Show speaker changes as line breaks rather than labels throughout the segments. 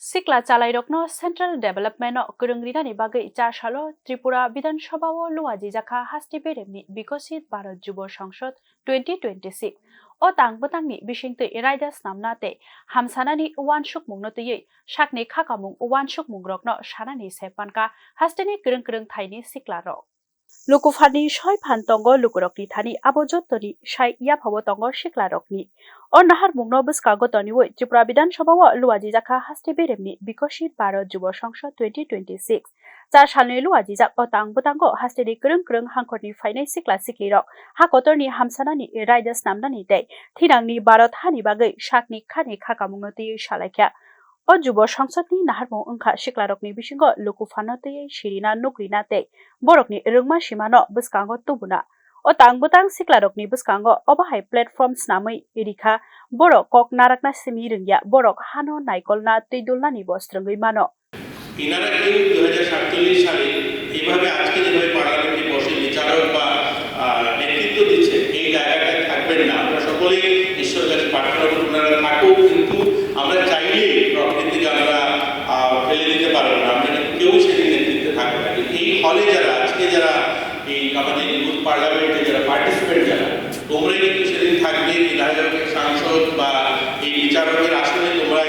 Sikla Chalairokno Central Development Kurungrina ni bagai cha shalo Tripura Bidan Sabha o Luaji Jaka Hasti Beremni Bikosit Bharat Jubo সংসদ 2026 O tang butangni bisingte Iraida Snamnate Hamsanani Uwan Shukmungnote Shakni Kakamung Uwan Shukmungrokno Shanani Sepanka Hastini Kurung Kurung Thaini Sikla Rok Lukufani Shoi Pantongo Lukurokni Thani Abojotoni Shai Yapawo Tongo Sikla Rokni O nahar mungno buska gotoni woi Tripura Bidan Sabha o Luaji Jaka Hasti Beremni Bikosit Bharat Jubo সংসদ 2026 Cha shalni luaji jak o tang butango hastini kurung kurung hangkorni fainai sikla sikli rok hakotorni hamsanani Raidas namnani dei thinangni Bharat hani bagai shakni khani khakamungno tei shalaikya O Jubo সংসদni naharmung ongkha siklarokni bisingo lukufano tei shirina nukrina tei borokni rungma simano buskango tubuna O tang butang siklarokni buskango obahai platform snamui irikha borok kok narakna simi rungya borok hano naikolna teidulnani bostrungui mano
ইনারা কেউ 2047 সালে এইভাবে আজকে যেভাবে পার্লামেন্টে বসে বিচারক বা নেতৃত্ব দিচ্ছে এই জায়গাটায় থাকবেন না আমরা সকলেই ঈশ্বরের কাছে প্রার্থনা করি ওনারা থাকুক কিন্তু আমরা চাইলে প্রকৃতিকে আমরা ফেলে দিতে পারবো না আমরা কেউ সেদিন নেতৃত্বে থাকবো না এই হলে যারা আজকে যারা এই আমাদের ইউথ পার্লামেন্টে যারা পার্টিসিপেন্ট যারা তোমরা কিন্তু সেদিন থাকবে বিধায়কের সাংসদ বা এই বিচারকের আসনে তোমরা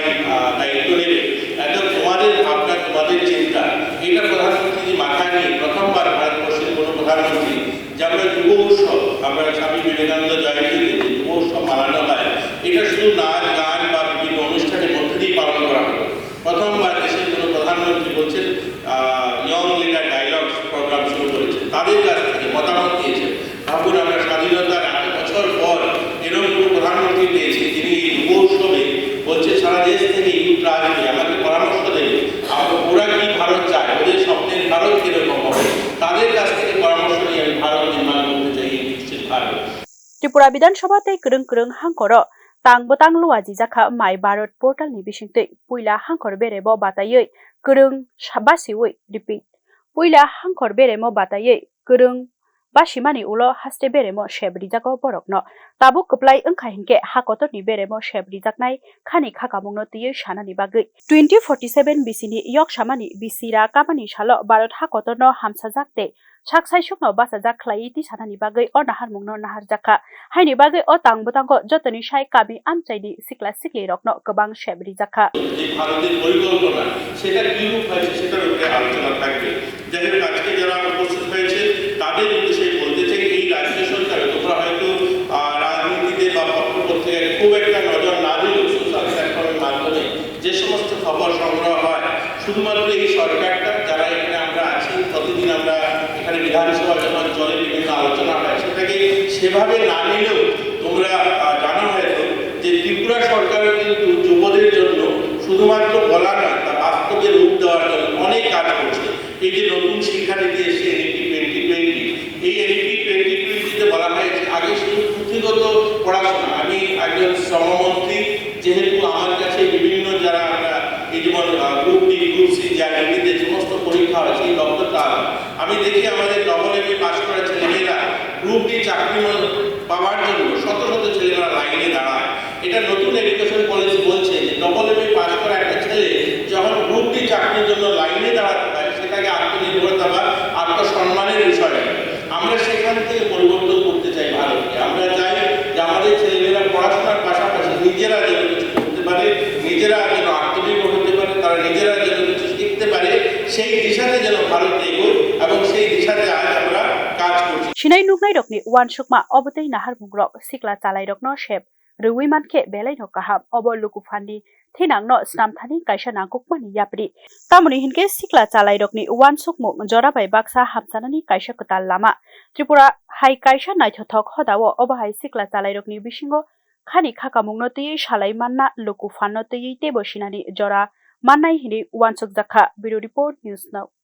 দায়িত্ব নেবে একদম তোমাদের ভাবনা তোমাদের চিন্তা এটা প্রধানমন্ত্রী মাথায় নিয়ে প্রথমবার ভারতবর্ষের কোনো প্রধানমন্ত্রী যে আমরা যুব উৎসব আমরা স্বামী বিবেকানন্দ জয়ন্তীতে যুব উৎসব মানানো হয় এটা শুধু নাচ গান বা বিভিন্ন অনুষ্ঠানের মধ্যে দিয়ে পালন করা হবে প্রথমবার দেশের কোনো প্রধানমন্ত্রী বলছেন ইয়ং লিডার ডায়লগ প্রোগ্রাম শুরু করেছে তাদের কাছ থেকে মতামত দিয়েছে ভাবুন আমরা স্বাধীনতার 8 বছর পর এরকম কোনো প্রধানমন্ত্রী পেয়েছি যিনি এই যুব উৎসবে বলছে সারা দেশ থেকে ইউথরা আসবে আমাকে পরামর্শ দেবে ওরা কি ভারত চায় ওদের স্বপ্নের ভারত কিরকম হবে তাদের কাছ থেকে পরামর্শ নিয়ে আমি ভারত নির্মাণ করতে চাই এই নিশ্চিত Bharat
Tripura Bidan Sabha tei kurung kurung hangkoro tang butang luaji jaka mai Bharat portal ni bisingte puila hangkor berebo batayoi kurung basiwoi repeat puila hangkor beremo batayoi kurung basimani ulo haste beremo shebri jako borokno tabu kuplai ongkha hinke hakotorni beremo shebri jaknai khani khakamungno tei shanani bagai 2047 bisini yok samani bisira kamani salo Bharat hakotorno hamsajakte saksai sukno basajak khlai ti sanani bagai o nahar mungno nahar jaka haini bagai o tang butango jotoni shai kami amchaidi sikla sikli rokno gobang shebri jaka
এই ভারতের পরিকল্পনা সেটা কি রূপ হয়েছে সেটার উপরে আলোচনা থাকবে যাদের আজকে যারা উপস্থিত হয়েছে তাদের উদ্দেশ্যে বলতে চাই এই রাজ্য সরকার তোমরা হয়তো রাজনীতিতে বা পত্রপত্রিকায় খুব একটা নজর না দিলেও সোশ্যাল প্ল্যাটফর্মের মাধ্যমে যে সমস্ত খবর সংগ্রহ হয় শুধুমাত্র এই সরকারটা যারা এখানে আমরা আছি প্রতিদিন আমরা এখানে বিধানসভা যখন চলে বিভিন্ন আলোচনা হয় সেটাকে সেভাবে না নিলেও তোমরা জানা হয়তো যে ত্রিপুরা সরকারও কিন্তু যুবদের জন্য শুধুমাত্র বলা নয় তা বাস্তবে রূপ দেওয়ার জন্য অনেক কাজ করছে এই যে নতুন শিক্ষানীতি এসে এনইপি 2020 এই এনইপি 2020 তে বলা হয়েছে আগে শুধু পুঁথিগত পড়াশোনা আমি একজন শ্রমমন্ত্রী যেহেতু আমার কাছে বিভিন্ন যারা এই যেমন গ্রুপ ডি গ্রুপ সি যে সমস্ত পরীক্ষা হয় সেই দক্ষতা আমি দেখি আমাদের ডবল এমএ পাস করা ছেলেমেয়েরা গ্রুপ ডি চাকরি পাওয়ার জন্য শত শত ছেলেমেয়েরা লাইনে দাঁড়ায় এটা নতুন এডুকেশন পলিসি বলছে যে ডবল এমএ পাস করা একটা ছেলে যখন গ্রুপ ডি চাকরির জন্য লাইনে দাঁড়াতে হয় সেটাকে আত্মনির্ভরতা বা আত্মসম্মানের বিষয় আমরা সেখান থেকে পরিবর্তন করতে চাই ভারতকে আমরা চাই যে আমাদের ছেলেমেয়েরা পড়াশোনার পাশাপাশি নিজেরা যেন কিছু করতে পারে নিজেরা যেন আত্মনির্ভর হতে পারে তারা নিজেরা যেন কিছু শিখতে পারে সেই দিশাতে যেন ভারত এগোয় এবং সেই দিশাতে আজ আমরা কাজ করছি
Shinai nugnai rokni wan sukma obotei nahar mungrok sikla chalai rokno shep rui manke belai no kaham obo lukufani thinangno snamthani kaisa nangkukmani yapri tamoni hinke sikla chalai rokni wan sukmu jora bai baksa hamsanani kaisa kotal lama Tripura hai kaisa naithothok hodao obahai sikla chalai rokni bisingo khani khakamungno tei shalai manna lukufano tei tebo sinani jora mannai hini wan suk jakha bureau report news now